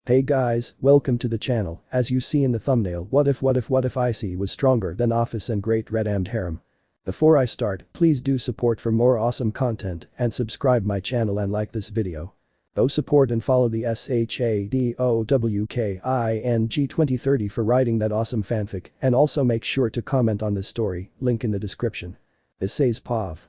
Hey guys, welcome to the channel. As you see in the thumbnail, what if Issei was stronger than Ophis and Great Red Amd Harem? Before I start, please do support for more awesome content and subscribe my channel and like this video. Go support and follow the SHADOWKING2030 for writing that awesome fanfic, and also make sure to comment on this story, link in the description. Issei's POV.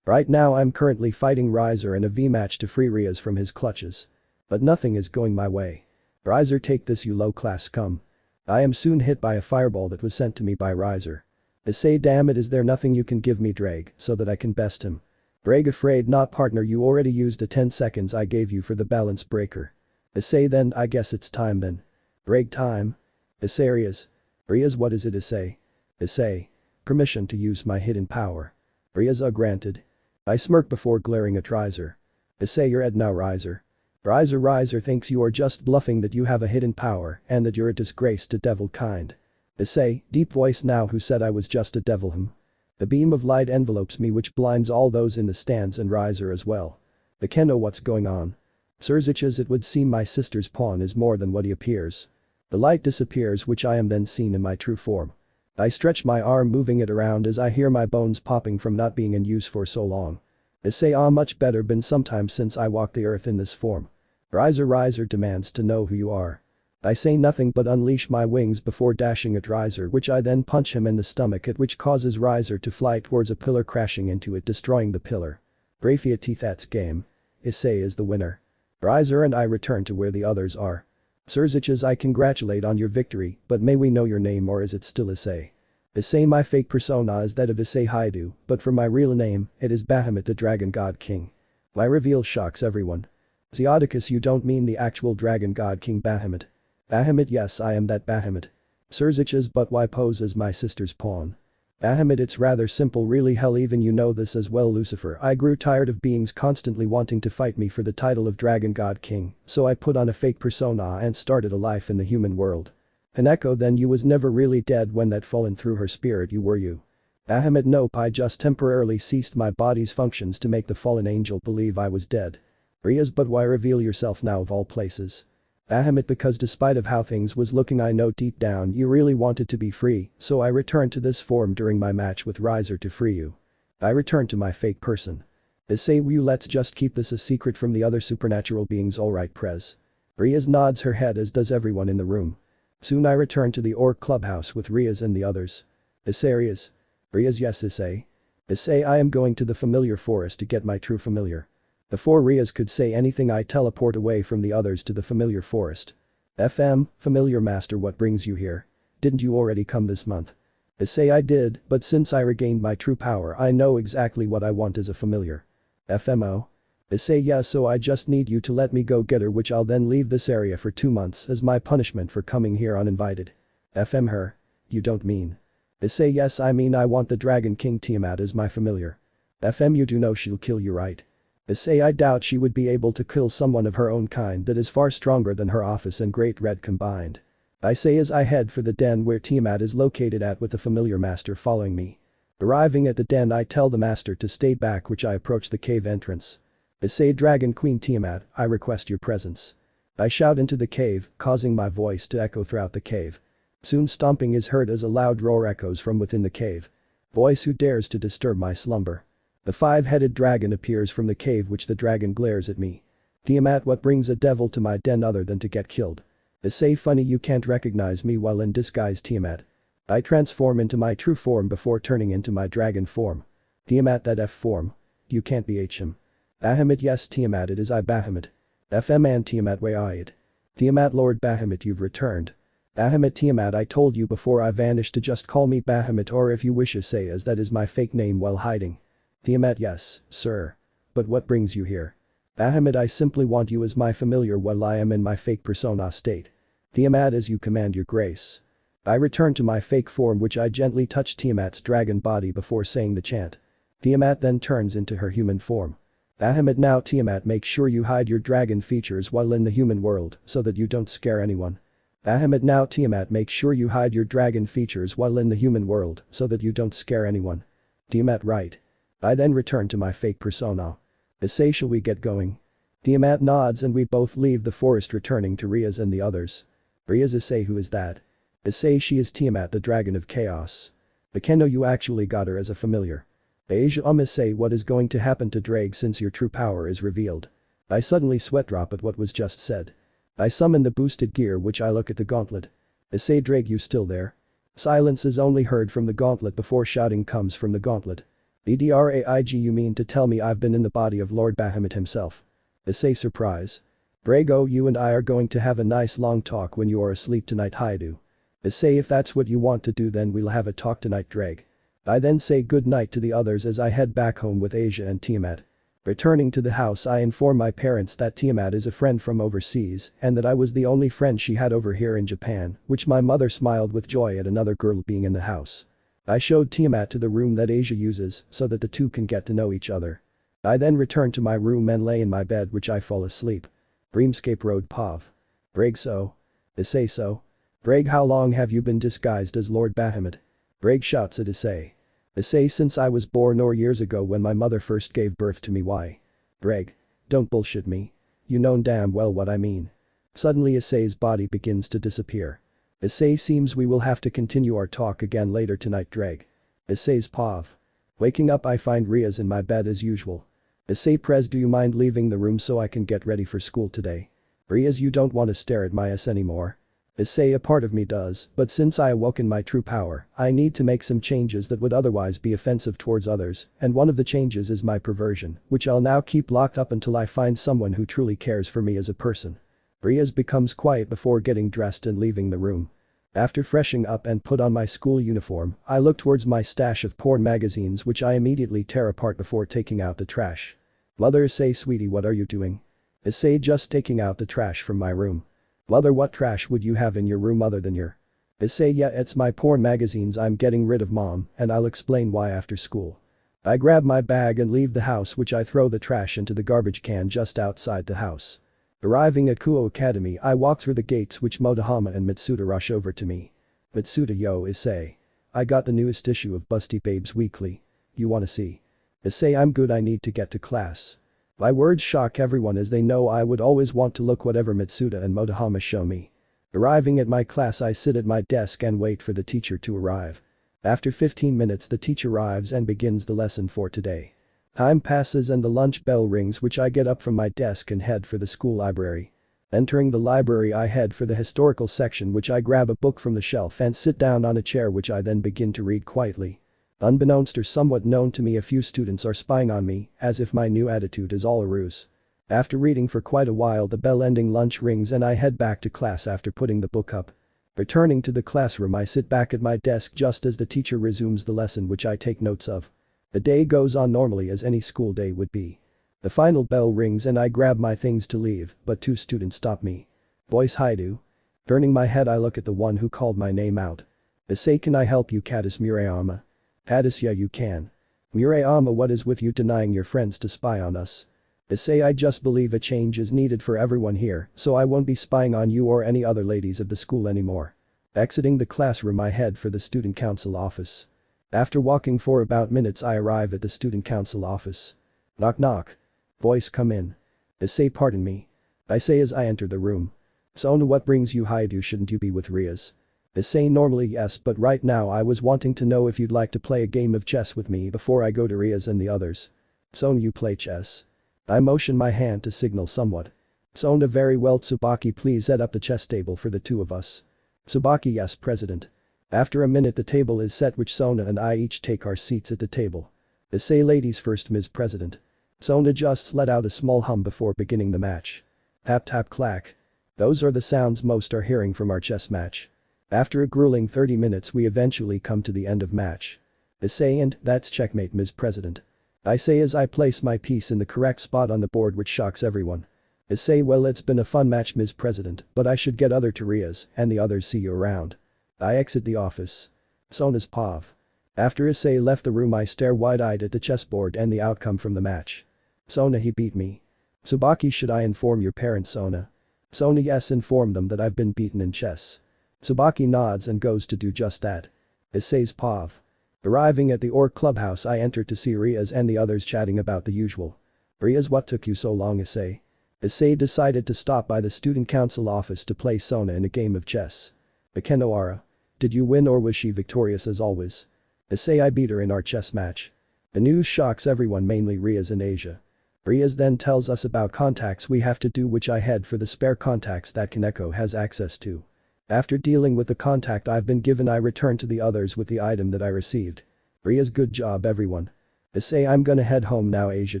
Right now I'm currently fighting Riser in a V-match to free Riaz from his clutches. But nothing is going my way. Riser, take this, you low-class scum. I am soon hit by a fireball that was sent to me by Riser. Issei, damn it, is there nothing you can give me, Drake, so that I can best him? Drake, afraid not, partner, you already used the 10 seconds I gave you for the balance breaker. Issei, then I guess it's time then. Drake, time? Issei, Riaz, what is it, Issei? Issei. Permission to use my hidden power. Riaz, granted. I smirk before glaring at Riser. Issei, you're Ed now, Riser. Riser thinks you are just bluffing that you have a hidden power and that you're a disgrace to devil kind. Issei, deep voice now, who said I was just a devil him? The beam of light envelopes me which blinds all those in the stands and Riser as well. I can't know what's going on. Sirs, it would seem my sister's pawn is more than what he appears. The light disappears, which I am then seen in my true form. I stretch my arm, moving it around as I hear my bones popping from not being in use for so long. Issei, much better been sometime since I walked the earth in this form. Riser demands to know who you are. I say nothing but unleash my wings before dashing at Riser, which I then punch him in the stomach, at which causes Riser to fly towards a pillar, crashing into it, destroying the pillar. Brafia teeth, that's game. Issei is the winner. Riser and I return to where the others are. Sirs, I congratulate on your victory, but may we know your name, or is it still Issei? Issei, my fake persona is that of Issei Haidu, but for my real name, it is Bahamut, the Dragon God King. My reveal shocks everyone. Zeodicus, you don't mean the actual Dragon God King Bahamut? Bahamut, yes, I am that Bahamut. Sirs, but why pose as my sister's pawn? Bahamut, it's rather simple really, hell, even you know this as well, Lucifer. I grew tired of beings constantly wanting to fight me for the title of Dragon God King, so I put on a fake persona and started a life in the human world. Haneko, then you was never really dead when that fallen through her spirit, you were you? Bahamut, nope, I just temporarily ceased my body's functions to make the fallen angel believe I was dead. Riaz, but why reveal yourself now of all places? Bahamut, because despite of how things was looking, I know deep down you really wanted to be free, so I returned to this form during my match with Riser to free you. I returned to my fake person. Issei, you let's just keep this a secret from the other supernatural beings, alright Prez? Riaz nods her head, as does everyone in the room. Soon I return to the Orc clubhouse with Riaz and the others. Issei, Riaz, yes Issei. Issei, I am going to the familiar forest to get my true familiar. Before Riaz could say anything, I teleport away from the others to the familiar forest. Familiar master, what brings you here? Didn't you already come this month? Issei, I did, but since I regained my true power I know exactly what I want as a familiar. FMO? Issei, yeah, so I just need you to let me go get her, which I'll then leave this area for 2 months as my punishment for coming here uninvited. Her? You don't mean? Issei, yes, I mean I want the Dragon King Tiamat as my familiar. You do know she'll kill you, right? Issei, I doubt she would be able to kill someone of her own kind that is far stronger than her Ophis and Great Red combined. I say as I head for the den where Tiamat is located at, with the familiar master following me. Arriving at the den, I tell the master to stay back, which I approach the cave entrance. Issei, Dragon Queen Tiamat, I request your presence. I shout into the cave, causing my voice to echo throughout the cave. Soon stomping is heard as a loud roar echoes from within the cave. Voice, who dares to disturb my slumber? The 5-headed dragon appears from the cave, which the dragon glares at me. Tiamat, what brings a devil to my den other than to get killed? Issei, funny you can't recognize me while in disguise, Tiamat. I transform into my true form before turning into my dragon form. Tiamat, that F form? You can't be him. Bahamut, yes Tiamat, it is I Bahamut. And Tiamat, where I it? Tiamat, Lord Bahamut, you've returned. Bahamut, Tiamat, I told you before I vanished to just call me Bahamut, or if you wish Issei, as that is my fake name while hiding. Tiamat, yes, sir. But what brings you here? Bahamut, I simply want you as my familiar while I am in my fake persona state. Tiamat, as you command, your grace. I return to my fake form, which I gently touch Tiamat's dragon body before saying the chant. Tiamat then turns into her human form. Bahamut, now Tiamat, make sure you hide your dragon features while in the human world so that you don't scare anyone. Bahamut, now Tiamat, make sure you hide your dragon features while in the human world so that you don't scare anyone. Tiamat, right. I then return to my fake persona. Issei, shall we get going? Tiamat nods and we both leave the forest returning to Riaz and the others. Riaz Issei, who is that? Issei, she is Tiamat, the dragon of chaos. Bekendo, you actually got her as a familiar. Asia Issei, what is going to happen to Drake since your true power is revealed? I suddenly sweat drop at what was just said. I summon the boosted gear which I look at the gauntlet. Issei, Drake, you still there? Silence is only heard from the gauntlet before shouting comes from the gauntlet. Draig, you mean to tell me I've been in the body of Lord Bahamut himself? Issei, surprise. Drago, you and I are going to have a nice long talk when you are asleep tonight, Haidu. Issei, if that's what you want to do then we'll have a talk tonight, Drake. I then say good night to the others as I head back home with Asia and Tiamat. Returning to the house, I inform my parents that Tiamat is a friend from overseas and that I was the only friend she had over here in Japan, which my mother smiled with joy at another girl being in the house. I showed Tiamat to the room that Asia uses so that the two can get to know each other. I then return to my room and lay in my bed which I fall asleep. Dreamscape Road Pav. Brag, so? Issei, so? Brag, how long have you been disguised as Lord Bahamut? Brag shouts at Issei. Issei, since I was born or years ago when my mother first gave birth to me. Why? Brag. Don't bullshit me. You know damn well what I mean. Suddenly Issei's body begins to disappear. Issei, seems we will have to continue our talk again later tonight, Drag. Issei's Pav. Waking up, I find Riaz in my bed as usual. Issei, Prez, do you mind leaving the room so I can get ready for school today? Riaz, you don't want to stare at my ass anymore. Issei, a part of me does, but since I awoke in my true power, I need to make some changes that would otherwise be offensive towards others, and one of the changes is my perversion, which I'll now keep locked up until I find someone who truly cares for me as a person. Riaz becomes quiet before getting dressed and leaving the room. After freshening up and put on my school uniform, I look towards my stash of porn magazines which I immediately tear apart before taking out the trash. Mother, Issei, sweetie, what are you doing? Issei, just taking out the trash from my room. Mother, what trash would you have in your room other than your? Issei, yeah, it's my porn magazines I'm getting rid of, Mom, and I'll explain why after school. I grab my bag and leave the house, which I throw the trash into the garbage can just outside the house. Arriving at Kuo Academy, I walk through the gates which Motohama and Mitsuda rush over to me. Mitsuda, yo, Issei. I got the newest issue of Busty Babes Weekly. You wanna see? Issei, I'm good, I need to get to class. My words shock everyone as they know I would always want to look whatever Mitsuda and Motohama show me. Arriving at my class, I sit at my desk and wait for the teacher to arrive. After 15 minutes the teacher arrives and begins the lesson for today. Time passes and the lunch bell rings, which I get up from my desk and head for the school library. Entering the library, I head for the historical section, which I grab a book from the shelf and sit down on a chair, which I then begin to read quietly. Unbeknownst or somewhat known to me, a few students are spying on me, as if my new attitude is all a ruse. After reading for quite a while, the bell ending lunch rings and I head back to class after putting the book up. Returning to the classroom, I sit back at my desk just as the teacher resumes the lesson, which I take notes of. The day goes on normally as any school day would be. The final bell rings and I grab my things to leave, but two students stop me. Boys, Haidu. Turning my head, I look at the one who called my name out. Issei, can I help you, Cadis Murayama? Cadis, yeah, you can. Murayama, what is with you denying your friends to spy on us? Issei, I just believe a change is needed for everyone here, so I won't be spying on you or any other ladies of the school anymore. Exiting the classroom, I head for the student council office. After walking for about minutes, I arrive at the student council office. Knock knock. Voice, come in. Issei, pardon me. I say as I enter the room. Sona, what brings you, Haidu? Shouldn't you be with Riaz? Issei, normally yes, but right now I was wanting to know if you'd like to play a game of chess with me before I go to Riaz and the others. Sona, you play chess? I motion my hand to signal somewhat. Sona, very well, Tsubaki, please set up the chess table for the two of us. Tsubaki, yes, President. After a minute the table is set, which Sona and I each take our seats at the table. Issei, ladies first, Ms. President. Sona just let out a small hum before beginning the match. Tap tap clack. Those are the sounds most are hearing from our chess match. After a grueling 30 minutes we eventually come to the end of match. Issei, and that's checkmate, Ms. President. I say as I place my piece in the correct spot on the board, which shocks everyone. Issei, well, it's been a fun match, Ms. President, but I should get other to Riaz and the others, see you around. I exit the office. Sona's Pav. After Issei left the room, I stare wide-eyed at the chessboard and the outcome from the match. Sona, he beat me. Tsubaki, should I inform your parents, Sona? Sona, yes, inform them that I've been beaten in chess. Tsubaki nods and goes to do just that. Issei's Pav. Arriving at the Orc clubhouse, I enter to see Riaz and the others chatting about the usual. Riaz, what took you so long, Issei? Issei decided to stop by the student council office to play Sona in a game of chess. Akenoara. Did you win or was she victorious as always? Issei, I beat her in our chess match. The news shocks everyone, mainly Rias and Asia. Rias then tells us about contacts we have to do, which I head for the spare contacts that Kaneko has access to. After dealing with the contact I've been given, I return to the others with the item that I received. Rias, good job everyone. Issei, I'm gonna head home now. Asia,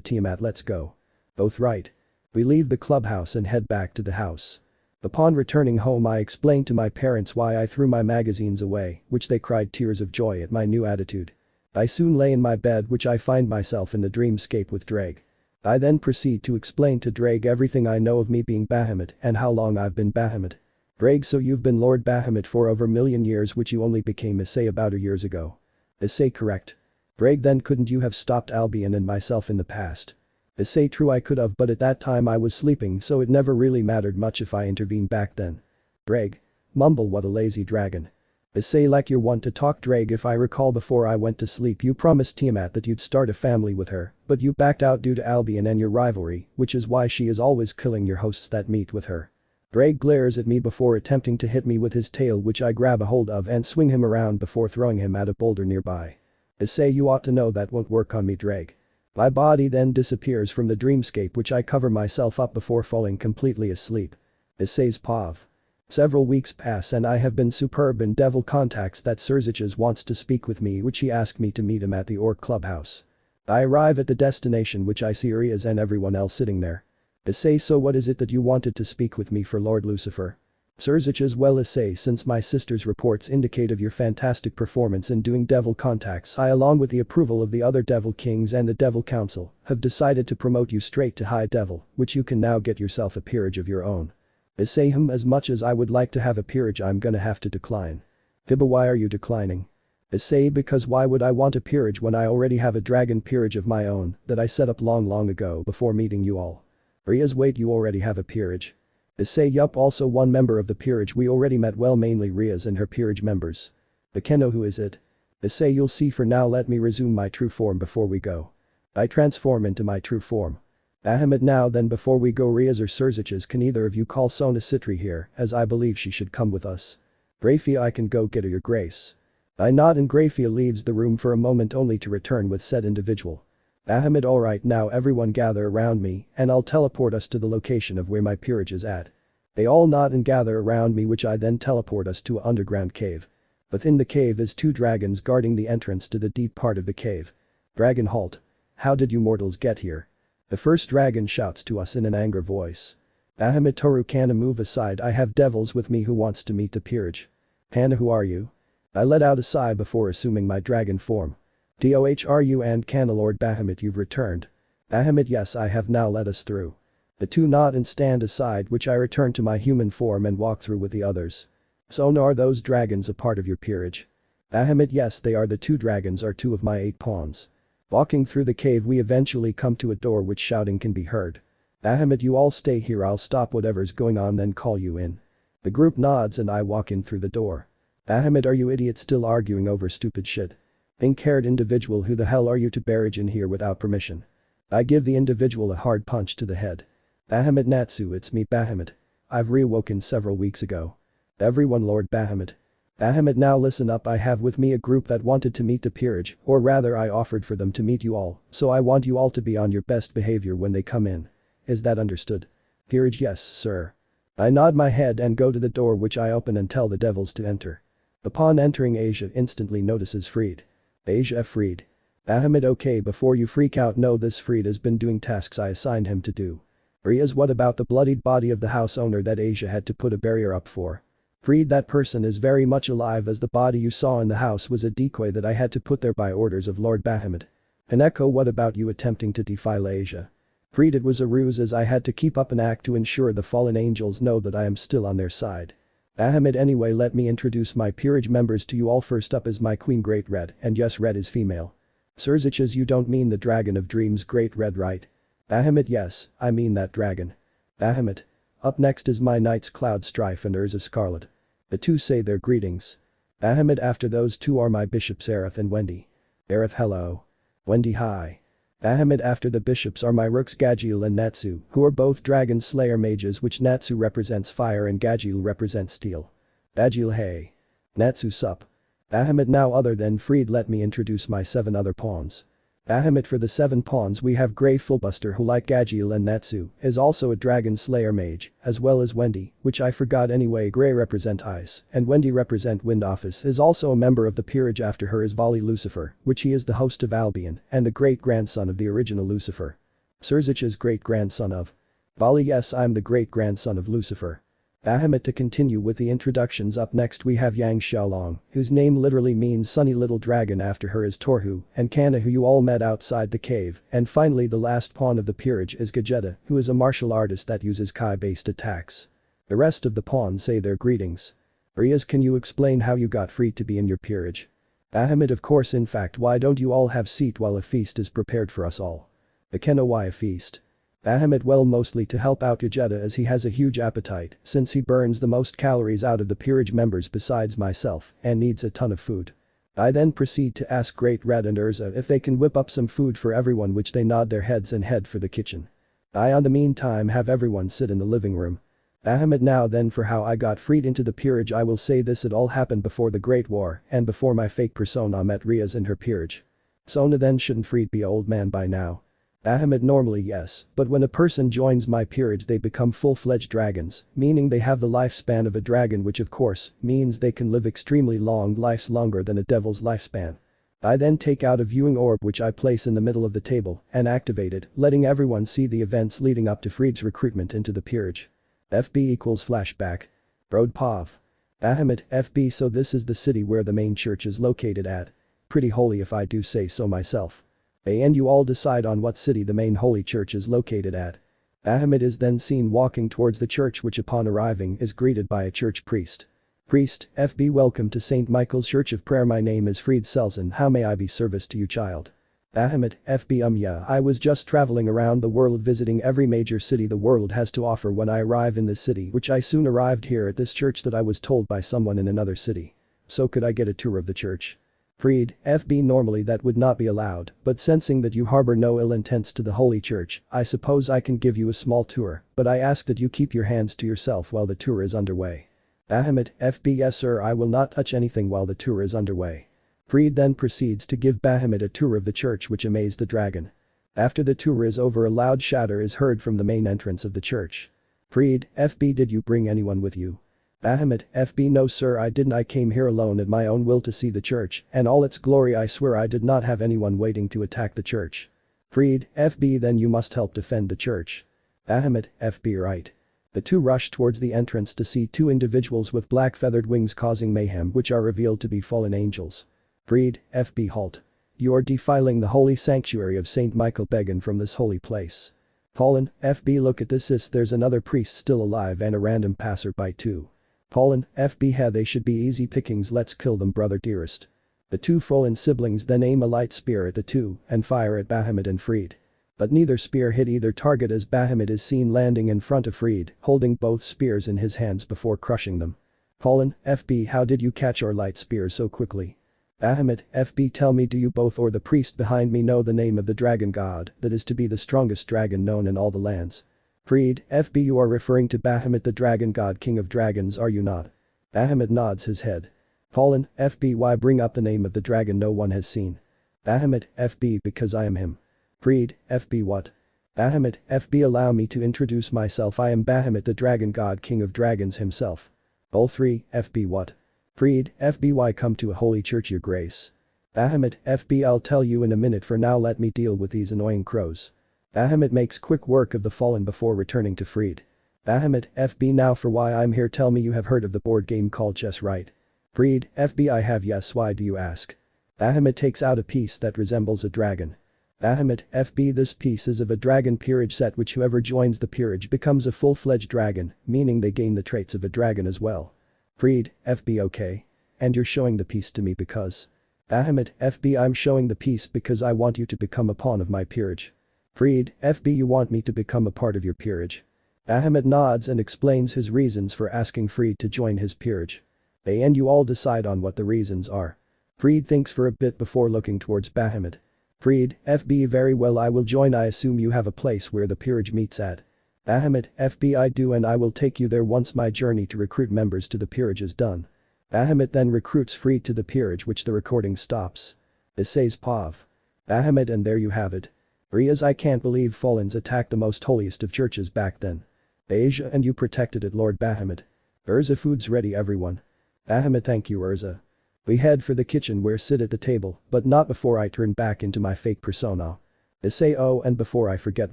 Tiamat, let's go. Both right. We leave the clubhouse and head back to the house. Upon returning home, I explained to my parents why I threw my magazines away, which they cried tears of joy at my new attitude. I soon lay in my bed, which I find myself in the dreamscape with Drake. I then proceed to explain to Drake everything I know of me being Bahamut and how long I've been Bahamut. Drake, so you've been Lord Bahamut for over a million years, which you only became Issei about 2 years ago. Issei, correct. Drake, then couldn't you have stopped Albion and myself in the past? Issei, true, I could have, but at that time I was sleeping, so it never really mattered much if I intervened back then. Drake. Mumble, what a lazy dragon. Issei, like you're one to talk. Drake, if I recall, before I went to sleep you promised Tiamat that you'd start a family with her, but you backed out due to Albion and your rivalry, which is why she is always killing your hosts that meet with her. Drake glares at me before attempting to hit me with his tail, which I grab a hold of and swing him around before throwing him at a boulder nearby. Issei, you ought to know that won't work on me. Drake. My body then disappears from the dreamscape, which I cover myself up before falling completely asleep. Issei's POV. Several weeks pass and I have been superb in devil contacts that Serziches wants to speak with me, which he asked me to meet him at the Orc clubhouse. I arrive at the destination, which I see Rias and everyone else sitting there. Issei, so what is it that you wanted to speak with me for, Lord Lucifer? Serziches, well Issei, since my sister's reports indicate of your fantastic performance in doing devil contacts, I, along with the approval of the other devil kings and the devil council, have decided to promote you straight to high devil, which you can now get yourself a peerage of your own. Issei, as much as I would like to have a peerage, I'm gonna have to decline. Fibba, why are you declining? Issei, because why would I want a peerage when I already have a dragon peerage of my own that I set up long ago before meeting you all. Rias, wait, you already have a peerage? Issei, yup, also one member of the peerage we already met, well, mainly Rias and her peerage members. Akeno, who is it? Issei, you'll see. For now let me resume my true form before we go. I transform into my true form. Bahamut, now then, before we go, Rias or Serziches, can either of you call Sona Citri here, as I believe she should come with us. Grafia, I can go get her, your grace. I nod and Grafia leaves the room for a moment only to return with said individual. Bahamut, alright, now everyone gather around me and I'll teleport us to the location of where my peerage is at. They all nod and gather around me, which I then teleport us to an underground cave. Within the cave is 2 dragons guarding the entrance to the deep part of the cave. Dragon, halt. How did you mortals get here? The first dragon shouts to us in an angry voice. Bahamut, Toru, Kana, move aside, I have devils with me who wants to meet the peerage. Kana, who are you? I let out a sigh before assuming my dragon form. DOHRU and Kana, Lord Bahamut, you've returned. Bahamut, yes, I have, now let us through. The 2 nod and stand aside, which I return to my human form and walk through with the others. Sona, are those dragons a part of your peerage? Bahamut, yes, they are. The 2 dragons are 2 of my 8 pawns. Walking through the cave, we eventually come to a door which shouting can be heard. Bahamut, you all stay here, I'll stop whatever's going on then call you in. The group nods and I walk in through the door. Bahamut, are you idiots still arguing over stupid shit? Pink-haired individual, who the hell are you to barrage in here without permission? I give the individual a hard punch to the head. Bahamut, Natsu, it's me, Bahamut. I've reawoken several weeks ago. Everyone, Lord Bahamut. Bahamut, now listen up, I have with me a group that wanted to meet the peerage, or rather I offered for them to meet you all, so I want you all to be on your best behavior when they come in. Is that understood? Peerage, yes, sir. I nod my head and go to the door, which I open and tell the devils to enter. Upon entering, Asia instantly notices Freed. Asia, Freed. Bahamut, okay, before you freak out, know this Freed has been doing tasks I assigned him to do. Rias, what about the bloodied body of the house owner that Asia had to put a barrier up for? Freed, that person is very much alive, as the body you saw in the house was a decoy that I had to put there by orders of Lord Bahamut. Kaneko, what about you attempting to defile Asia? Freed, it was a ruse, as I had to keep up an act to ensure the fallen angels know that I am still on their side. Bahamut, anyway, let me introduce my peerage members to you all. First up is my queen, Great Red, and yes, Red is female. Serziches, you don't mean the dragon of dreams, Great Red, right? Bahamut, yes, I mean that dragon. Bahamut. Up next is my knights, Cloud Strife and Urza Scarlet. The 2 say their greetings. Bahamut, after those 2 are my bishops, Aerith and Wendy. Aerith, hello. Wendy, hi. Bahamut after the bishops are my rooks Gajil and Natsu, who are both dragon slayer mages, which Natsu represents fire and Gajil represents steel. Gajil hey. Natsu sup. Bahamut now other than Freed let me introduce my 7 other pawns. Bahamut for the 7 pawns we have Grey Fullbuster who like Gajil and Natsu is also a dragon slayer mage, as well as Wendy, which I forgot anyway. Grey represent ice and Wendy represent wind. Ophis is also a member of the peerage, after her is Vali Lucifer, which he is the host of Albion and the great-grandson of the original Lucifer. Surzich is great-grandson of Vali. Yes, I'm the great-grandson of Lucifer. Bahamut to continue with the introductions. Up next we have Yang Xiaolong, whose name literally means sunny little dragon, after her is Torhu and Kana, who you all met outside the cave, and finally the last pawn of the peerage is Gajeta, who is a martial artist that uses Kai-based attacks. The rest of the pawns say their greetings. Riaz, can you explain how you got free to be in your peerage? Bahamut, of course. In fact, why don't you all have seat while a feast is prepared for us all? Bekena, why a feast? Bahamut, well, mostly to help out Gajeta as he has a huge appetite since he burns the most calories out of the peerage members besides myself and needs a ton of food. I then proceed to ask Great Red and Urza if they can whip up some food for everyone, which they nod their heads and head for the kitchen. I on the meantime have everyone sit in the living room. Bahamut, now then for how I got freed into the peerage. I will say this: it all happened before the Great War and before my fake persona met Riaz in her peerage. Sona, then shouldn't Freed be an old man by now? Bahamut, normally yes, but when a person joins my peerage they become full-fledged dragons, meaning they have the lifespan of a dragon, which of course means they can live extremely long lives, longer than a devil's lifespan. I then take out a viewing orb which I place in the middle of the table and activate it, letting everyone see the events leading up to Freed's recruitment into the peerage. FB equals flashback. Broad Pav. Bahamut, FB, so this is the city where the main church is located at. Pretty holy if I do say so myself. And you all decide on what city the main holy church is located at. Bahamut is then seen walking towards the church, which upon arriving is greeted by a church priest. Priest, FB, welcome to St. Michael's Church of Prayer. My name is Fried Selzen. How may I be service to you, child? Bahamut, FB, yeah, I was just traveling around the world visiting every major city the world has to offer. When I arrive in this city, which I soon arrived here at this church, that I was told by someone in another city. So could I get a tour of the church? Freed, FB, normally that would not be allowed, but sensing that you harbor no ill intents to the holy church, I suppose I can give you a small tour, but I ask that you keep your hands to yourself while the tour is underway. Bahamut, FB, yes sir, I will not touch anything while the tour is underway. Freed then proceeds to give Bahamut a tour of the church, which amazed the dragon. After the tour is over, a loud shatter is heard from the main entrance of the church. Freed, FB, did you bring anyone with you? Bahamut, FB, no sir, I didn't. I came here alone at my own will to see the church and all its glory. I swear I did not have anyone waiting to attack the church. Freed, FB, then you must help defend the church. Bahamut, FB, right. The two rush towards the entrance to see 2 individuals with black feathered wings causing mayhem, which are revealed to be fallen angels. Freed, FB, halt. You are defiling the holy sanctuary of St. Michael. Begone from this holy place. Fallen, FB, look at this. There's another priest still alive and a random passerby too. Fallen, FB, ha, they should be easy pickings. Let's kill them, brother dearest. The 2 fallen siblings then aim a light spear at the 2 and fire at Bahamut and Freed. But neither spear hit either target as Bahamut is seen landing in front of Freed, holding both spears in his hands before crushing them. Fallen, FB, how did you catch our light spears so quickly? Bahamut, FB, tell me, do you both or the priest behind me know the name of the dragon god that is to be the strongest dragon known in all the lands? Freed, FB, you are referring to Bahamut, the dragon god, king of dragons, are you not? Bahamut nods his head. Fallen, FB, why bring up the name of the dragon no one has seen? Bahamut, FB, because I am him. Freed, FB, what? Bahamut, FB, allow me to introduce myself. I am Bahamut, the dragon god, king of dragons himself. All 3, FB, what? Freed, FB, why come to a holy church, your grace? Bahamut, FB, I'll tell you in a minute. For now let me deal with these annoying crows. Bahamut makes quick work of the fallen before returning to Freed. Bahamut, FB, now for why I'm here. Tell me, you have heard of the board game called chess, right? Freed, FB, I have. Yes, why do you ask? Bahamut takes out a piece that resembles a dragon. Bahamut, FB, this piece is of a dragon peerage set, which whoever joins the peerage becomes a full-fledged dragon, meaning they gain the traits of a dragon as well. Freed, FB, okay. And you're showing the piece to me because? Bahamut, FB, I'm showing the piece because I want you to become a pawn of my peerage. Freed, FB, you want me to become a part of your peerage? Bahamut nods and explains his reasons for asking Freed to join his peerage. And you all decide on what the reasons are. Freed thinks for a bit before looking towards Bahamut. Freed, FB very well I will join I assume you have a place where the peerage meets at. Bahamut, FB I do and I will take you there once my journey to recruit members to the peerage is done. Bahamut then recruits Freed to the peerage which the recording stops. Issei's POV. Bahamut and there you have it. Riaz I can't believe Fallens attacked the most holiest of churches back then. Asia and you protected it Lord Bahamut. Urza food's ready everyone. Bahamut thank you Urza. We head for the kitchen where sit at the table but not before I turn back into my fake persona. Issei oh and before I forget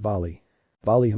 Vali. Vali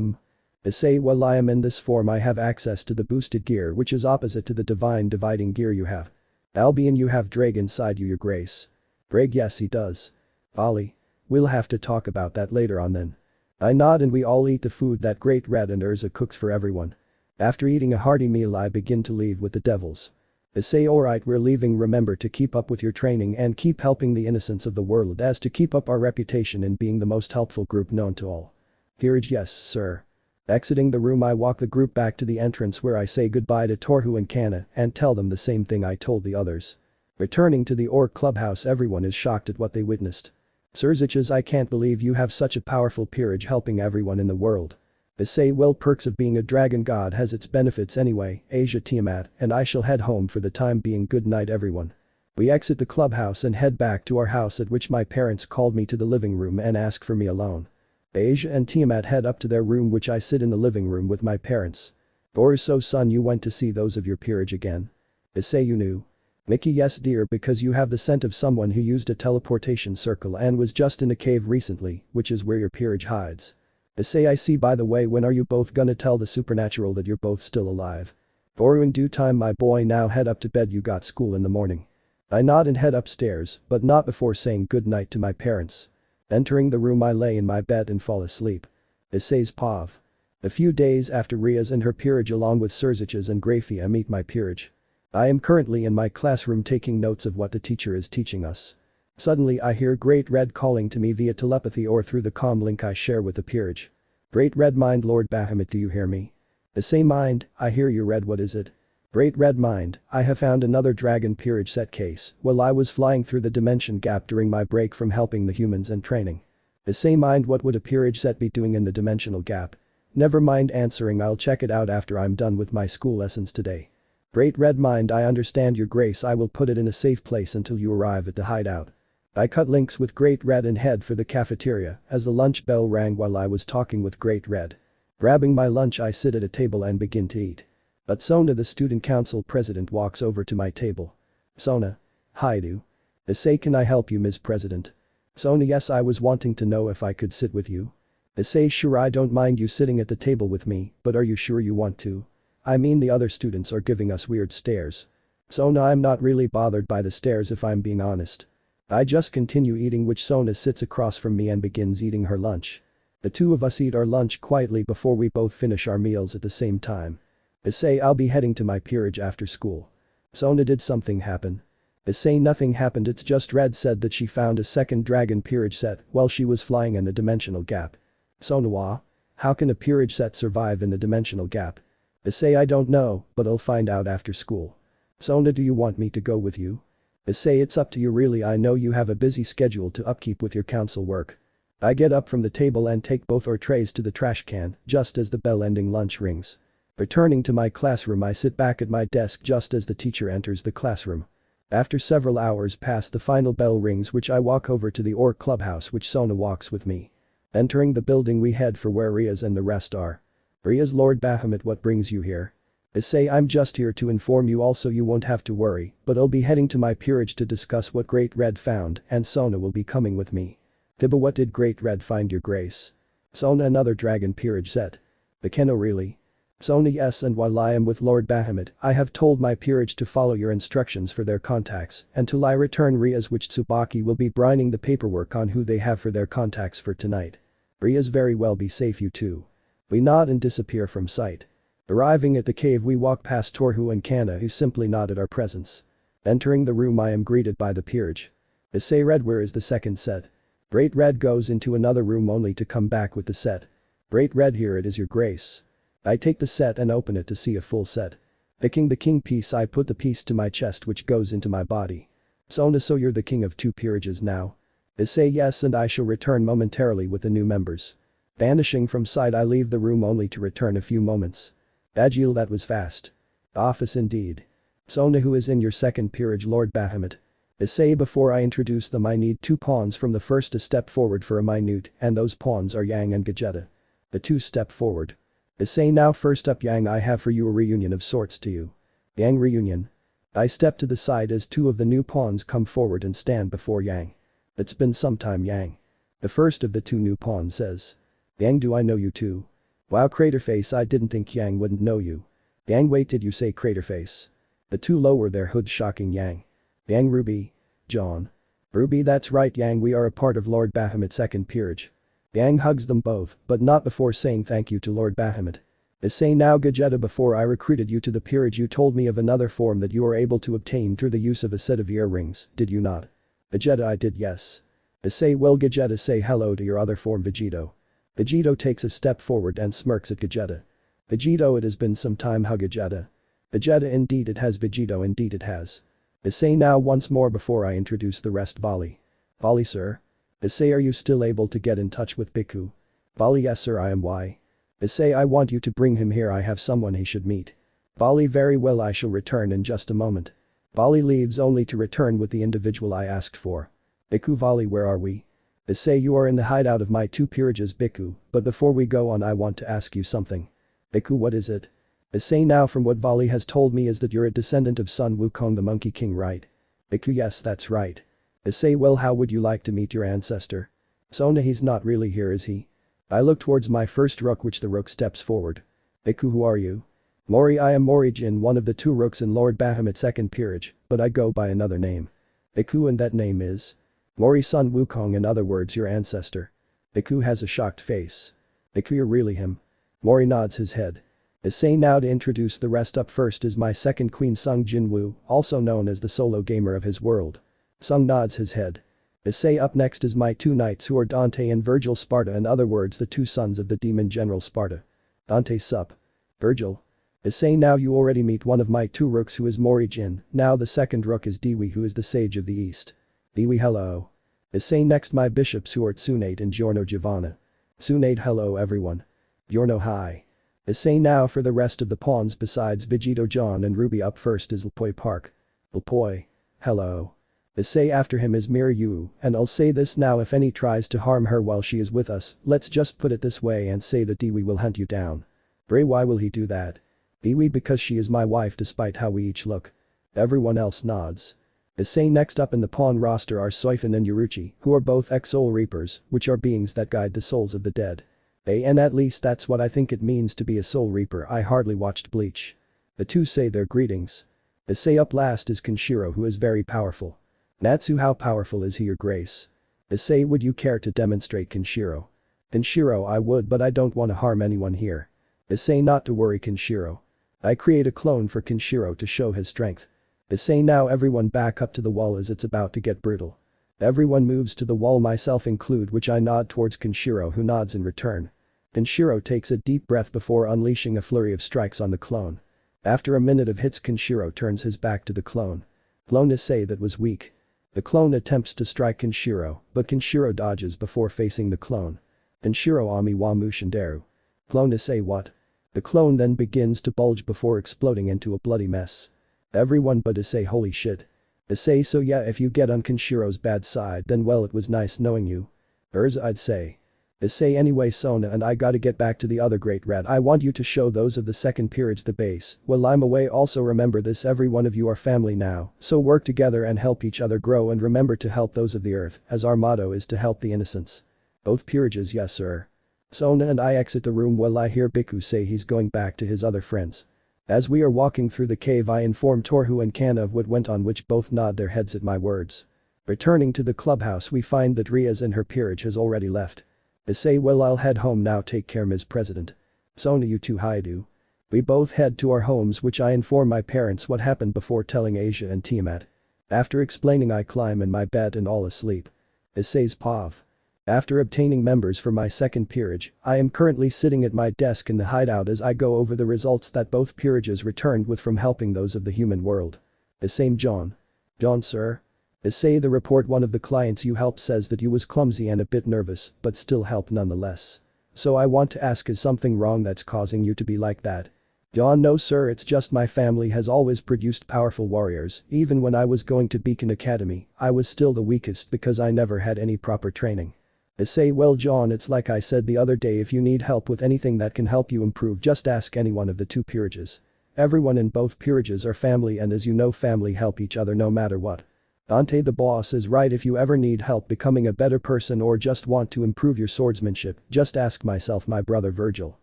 Issei while I am in this form I have access to the boosted gear which is opposite to the divine dividing gear you have. Albion you have Drag inside you your grace. Drag yes he does. Vali. We'll have to talk about that later on then. I nod and we all eat the food that Great Red and Urza cooks for everyone. After eating a hearty meal I begin to leave with the devils. Issei alright we're leaving remember to keep up with your training and keep helping the innocents of the world as to keep up our reputation in being the most helpful group known to all. Peerage yes sir. Exiting the room I walk the group back to the entrance where I say goodbye to Torhu and Kana and tell them the same thing I told the others. Returning to the Orc clubhouse everyone is shocked at what they witnessed. Surziches I can't believe you have such a powerful peerage helping everyone in the world. Issei well perks of being a dragon god has its benefits anyway, Asia Tiamat and I shall head home for the time being good night everyone. We exit the clubhouse and head back to our house at which my parents called me to the living room and ask for me alone. Asia and Tiamat head up to their room which I sit in the living room with my parents. So son you went to see those of your peerage again. Issei you knew. Mickey yes dear because you have the scent of someone who used a teleportation circle and was just in a cave recently, which is where your peerage hides. Issei I see by the way when are you both gonna tell the supernatural that you're both still alive? In due time my boy now head up to bed you got school in the morning. I nod and head upstairs but not before saying good night to my parents. Entering the room I lay in my bed and fall asleep. Issei's POV. A few days after Riaz and her peerage along with Surziches and Grafia meet my peerage. I am currently in my classroom taking notes of what the teacher is teaching us. Suddenly I hear Great Red calling to me via telepathy or through the comm link I share with the peerage. Great Red mind Lord Bahamut do you hear me? Issei mind, I hear you Red what is it? Great Red mind, I have found another dragon peerage set case while I was flying through the dimension gap during my break from helping the humans and training. Issei mind what would a peerage set be doing in the dimensional gap? Never mind answering I'll check it out after I'm done with my school lessons today. Great Red mind I understand your grace I will put it in a safe place until you arrive at the hideout. I cut links with Great Red and head for the cafeteria as the lunch bell rang while I was talking with Great Red. Grabbing my lunch I sit at a table and begin to eat. But Sona the student council president walks over to my table. Sona. Hi do. Issei can I help you Ms. President? Sona yes I was wanting to know if I could sit with you. Issei sure I don't mind you sitting at the table with me but are you sure you want to? I mean the other students are giving us weird stares. Sona I'm not really bothered by the stares if I'm being honest. I just continue eating which Sona sits across from me and begins eating her lunch. The two of us eat our lunch quietly before we both finish our meals at the same time. Issei I'll be heading to my peerage after school. Sona did something happen? Issei nothing happened it's just Red said that she found a second dragon peerage set while she was flying in the dimensional gap. Sona how can a peerage set survive in the dimensional gap? Issei I don't know but I'll find out after school. Sona do you want me to go with you? Issei it's up to you really I know you have a busy schedule to upkeep with your council work. I get up from the table and take both our trays to the trash can just as the bell ending lunch rings. Returning to my classroom I sit back at my desk just as the teacher enters the classroom. After several hours pass the final bell rings which I walk over to the Orc clubhouse which Sona walks with me. Entering the building we head for where Riaz and the rest are. Riaz Lord Bahamut what brings you here? Issei I'm just here to inform you also you won't have to worry but I'll be heading to my peerage to discuss what Great Red found and Sona will be coming with me. Tiba what did Great Red find your grace? Sona another dragon peerage set. Bekeno really? Sona yes and while I am with Lord Bahamut I have told my peerage to follow your instructions for their contacts until I return Riaz which Tsubaki will be brining the paperwork on who they have for their contacts for tonight. Riaz very well be safe you too. We nod and disappear from sight. Arriving at the cave we walk past Torhu and Kana who simply nod at our presence. Entering the room I am greeted by the peerage. Issei Red where is the second set? Great Red goes into another room only to come back with the set. Great Red here it is your grace. I take the set and open it to see a full set. Picking the king piece I put the piece to my chest which goes into my body. Sona so you're the king of two peerages now? Issei yes and I shall return momentarily with the new members. Vanishing from sight I leave the room only to return a few moments. Agile that was fast. Ophis indeed. Sona who is in your second peerage Lord Bahamut. Issei before I introduce them I need 2 pawns from the first to step forward for a minute and those pawns are Yang and Gajeta. The 2 step forward. Issei now first up Yang I have for you a reunion of sorts to you. Yang reunion. I step to the side as 2 of the new pawns come forward and stand before Yang. It's been some time Yang. The first of the 2 new pawns says. Yang do I know you too? Wow Craterface I didn't think Yang wouldn't know you. Yang wait did you say Craterface? The 2 lower their hoods shocking Yang. Yang Ruby. John. Ruby that's right Yang we are a part of Lord Bahamut's second peerage. Yang hugs them both but not before saying thank you to Lord Bahamut. Issei now Gajeta before I recruited you to the peerage you told me of another form that you are able to obtain through the use of a set of earrings, did you not? Vegeta I did yes. Issei well Gajeta say hello to your other form Vegito. Vegito takes a step forward and smirks at Gajeta. Vegito it has been some time how Gajeta. Vegeta indeed it has Vegito indeed it has. Issei now once more before I introduce the rest Volley. Volley sir? Issei are you still able to get in touch with Biku? Volley yes sir I am why? Issei I want you to bring him here I have someone he should meet. Volley very well I shall return in just a moment. Volley leaves only to return with the individual I asked for. Biku Volley where are we? Issei you are in the hideout of my 2 peerages Biku, but before we go on I want to ask you something. Biku what is it? Issei now from what Volley has told me is that you're a descendant of Sun Wukong the Monkey King right? Biku yes that's right. Issei well how would you like to meet your ancestor? Sona he's not really here is he? I look towards my first rook which the rook steps forward. Biku who are you? Mori I am Mori Jin one of the 2 rooks in Lord Bahamut's second peerage, but I go by another name. Biku and that name is? Mori Sun Wukong in other words your ancestor. Biku has a shocked face. Biku you're really him? Mori nods his head. Issei now to introduce the rest up first is my second queen Sung Jinwoo, also known as the solo gamer of his world. Sung nods his head. Issei up next is my 2 knights who are Dante and Virgil Sparta in other words the 2 sons of the demon general Sparta. Dante sup. Virgil. Issei now you already meet one of my 2 rooks who is Mori Jin, now the second rook is Dewey who is the sage of the east. Dewey hello. Issei next my bishops who are Tsunade and Giorno Giovanna. Tsunade hello everyone. Giorno hi. Issei now for the rest of the pawns besides Vegito John and Ruby up first is Lpoi Park. Lpoi. Hello. Issei after him is Miryu, and I'll say this now if any tries to harm her while she is with us, let's just put it this way and say that Dewey will hunt you down. Bray why will he do that? Dewey because she is my wife despite how we each look. Everyone else nods. Issei next up in the pawn roster are Soifin and Yuruchi, who are both ex-soul reapers, which are beings that guide the souls of the dead. And at least that's what I think it means to be a soul reaper I hardly watched Bleach. The 2 say their greetings. Issei up last is Kenshiro who is very powerful. Natsu how powerful is he your grace? Issei would you care to demonstrate Kenshiro? Kenshiro I would but I don't want to harm anyone here. Issei not to worry Kenshiro. I create a clone for Kenshiro to show his strength. Issei now everyone back up to the wall as it's about to get brutal. Everyone moves to the wall myself include which I nod towards Kenshiro who nods in return. Kenshiro takes a deep breath before unleashing a flurry of strikes on the clone. After a minute of hits Kenshiro turns his back to the clone. Clone Issei that was weak. The clone attempts to strike Kenshiro, but Kenshiro dodges before facing the clone. Kenshiro Ami wa Mushinderu. Clone Issei what? The clone then begins to bulge before exploding into a bloody mess. Everyone but Issei holy shit. Issei so yeah if you get on Kenshiro's bad side then well it was nice knowing you. I'd say. Issei anyway Sona and I gotta get back to the other great rat I want you to show those of the second peerage the base, while I'm away also remember this every one of you are family now, so work together and help each other grow and remember to help those of the earth as our motto is to help the innocents. Both peerages yes sir. Sona and I exit the room while I hear Biku say he's going back to his other friends. As we are walking through the cave I inform Torhu and Kana of what went on which both nod their heads at my words. Returning to the clubhouse we find that Riaz and her peerage has already left. Issei well I'll head home now take care Ms. President. Sona you too Haidu. We both head to our homes which I inform my parents what happened before telling Asia and Tiamat. After explaining I climb in my bed and all asleep. Issei's Pav. After obtaining members for my second peerage, I am currently sitting at my desk in the hideout as I go over the results that both peerages returned with from helping those of the human world. Issei John. John sir? Issei, the report, one of the clients you helped says that you was clumsy and a bit nervous, but still help nonetheless. So I want to ask, is something wrong that's causing you to be like that? John: no sir, it's just my family has always produced powerful warriors. Even when I was going to Beacon Academy, I was still the weakest because I never had any proper training. Issei: well John, it's like I said the other day, if you need help with anything that can help you improve, just ask any one of the two peerages. Everyone in both peerages are family, and as you know, family help each other no matter what. Dante: the boss is right, if you ever need help becoming a better person or just want to improve your swordsmanship, just ask myself, my brother Virgil.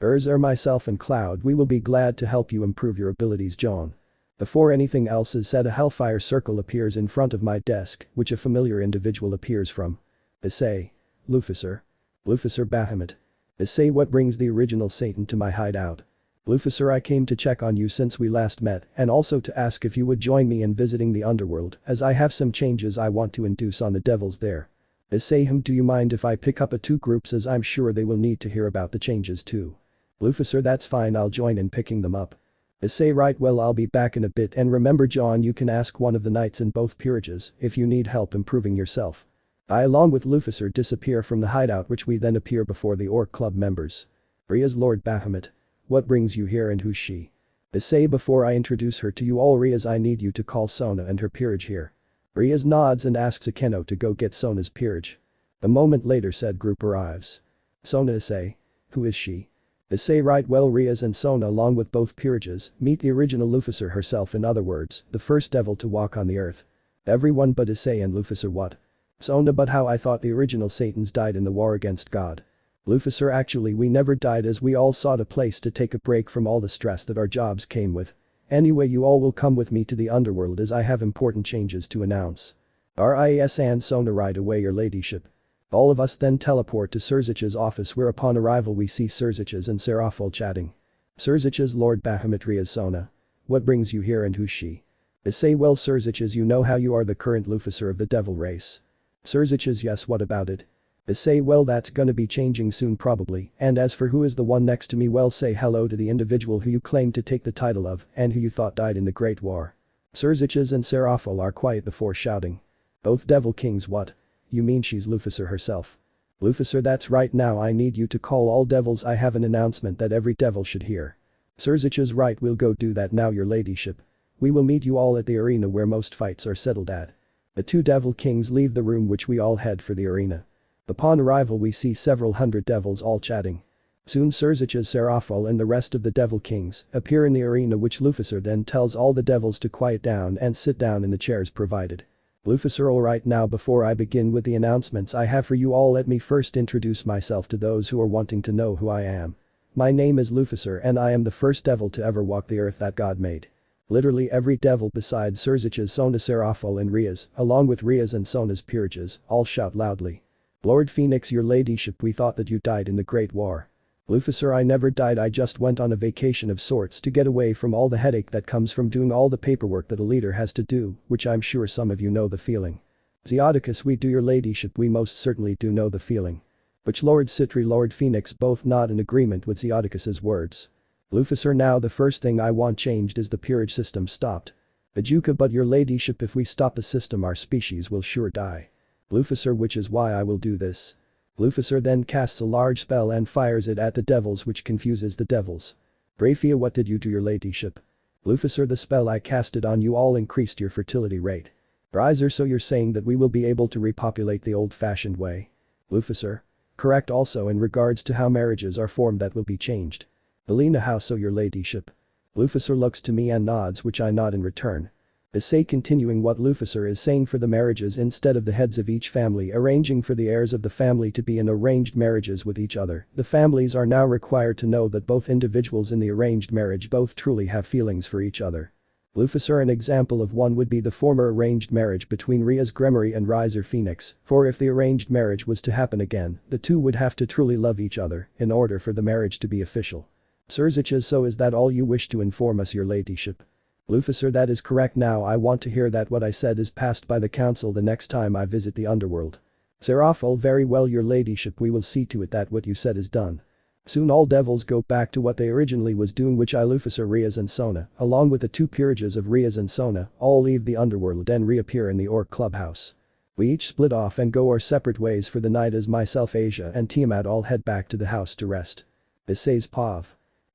Myself and Cloud, we will be glad to help you improve your abilities John. Before anything else is said, a hellfire circle appears in front of my desk, which a familiar individual appears from. Issei. Lucifer. Lucifer Bahamut. Issei: what brings the original Satan to my hideout? Lucifer: I came to check on you since we last met, and also to ask if you would join me in visiting the Underworld, as I have some changes I want to induce on the devils there. Issei: do you mind if I pick up 2 groups, as I'm sure they will need to hear about the changes too? Lucifer: that's fine, I'll join in picking them up. Issei: right, well I'll be back in a bit, and remember John, you can ask one of the knights in both peerages if you need help improving yourself. I along with Lucifer disappear from the hideout, which we then appear before the Orc Club members. Ria's: Lord Bahamut. What brings you here and who's she? Issei: before I introduce her to you all, Ria's, I need you to call Sona and her peerage here. Ria's nods and asks Akeno to go get Sona's peerage. A moment later, said group arrives. Sona: Issei. Who is she? Issei: right, well Ria's and Sona along with both peerages meet the original Lucifer herself, in other words, the first devil to walk on the earth. Everyone but Issei and Lucifer: what? Sona: but how, I thought the original Satans died in the war against God. Lucifer: actually we never died, as we all sought a place to take a break from all the stress that our jobs came with. Anyway, you all will come with me to the Underworld as I have important changes to announce. Ries and Sona: right away your ladyship. All of us then teleport to Serzich's office, where upon arrival we see Serzich's and Seraphol chatting. Serzich's: Lord Bahamut. Ria's: Sona. What brings you here and who's she? Issei: well Serzich's, you know how you are the current Lucifer of the devil race. Serzich's: yes, what about it? Issei: well that's gonna be changing soon probably, and as for who is the one next to me, well say hello to the individual who you claim to take the title of and who you thought died in the Great War. Serzich's and Seraphol are quiet before shouting. Both devil kings: what? You mean she's Lucifer herself? Lucifer: that's right, now I need you to call all devils, I have an announcement that every devil should hear. Serzich's: right, we'll go do that now your ladyship. We will meet you all at the arena where most fights are settled at. The 2 devil kings leave the room, which we all head for the arena. Upon arrival we see several hundred devils all chatting. Soon Serzich's, Seraphol and the rest of the devil kings appear in the arena, which Lucifer then tells all the devils to quiet down and sit down in the chairs provided. Lucifer: alright, now before I begin with the announcements I have for you all, let me first introduce myself to those who are wanting to know who I am. My name is Lucifer and I am the first devil to ever walk the earth that God made. Literally every devil besides Serzich's, Sona, Seraphol and Ria's, along with Ria's and Sona's peerages, all shout loudly. Lord Phoenix, your ladyship, we thought that you died in the Great War. Lucifer: I never died, I just went on a vacation of sorts to get away from all the headache that comes from doing all the paperwork that a leader has to do, which I'm sure some of you know the feeling. Zeodicus: we do your ladyship, we most certainly do know the feeling. Which Lord Citri, Lord Phoenix both nod in agreement with Zeodicus's words. Lucifer: now the first thing I want changed is the peerage system stopped. Ajuka: but your ladyship, if we stop the system our species will sure die. Lucifer: which is why I will do this. Lucifer then casts a large spell and fires it at the devils, which confuses the devils. Braphia: what did you do your ladyship? Lucifer: the spell I casted on you all increased your fertility rate. Riser: so you're saying that we will be able to repopulate the old-fashioned way? Lucifer: correct, also in regards to how marriages are formed that will be changed. Elena: how so your ladyship? Lucifer looks to me and nods, which I nod in return. Issei continuing what Lucifer is saying, for the marriages instead of the heads of each family arranging for the heirs of the family to be in arranged marriages with each other, the families are now required to know that both individuals in the arranged marriage both truly have feelings for each other. Lucifer: an example of one would be the former arranged marriage between Ria's Gremory and Riser Phoenix, for if the arranged marriage was to happen again, the two would have to truly love each other in order for the marriage to be official. Serzich's: so is that all you wish to inform us your ladyship? Lucifer: that is correct, now I want to hear that what I said is passed by the council the next time I visit the Underworld. Seraphol: very well your ladyship, we will see to it that what you said is done. Soon all devils go back to what they originally was doing, which Ilufus are Rias and Sona, along with the two peerages of Rias and Sona, all leave the underworld and reappear in the Orc clubhouse. We each split off and go our separate ways for the night as myself, Asia and Tiamat all head back to the house to rest. Issei's POV.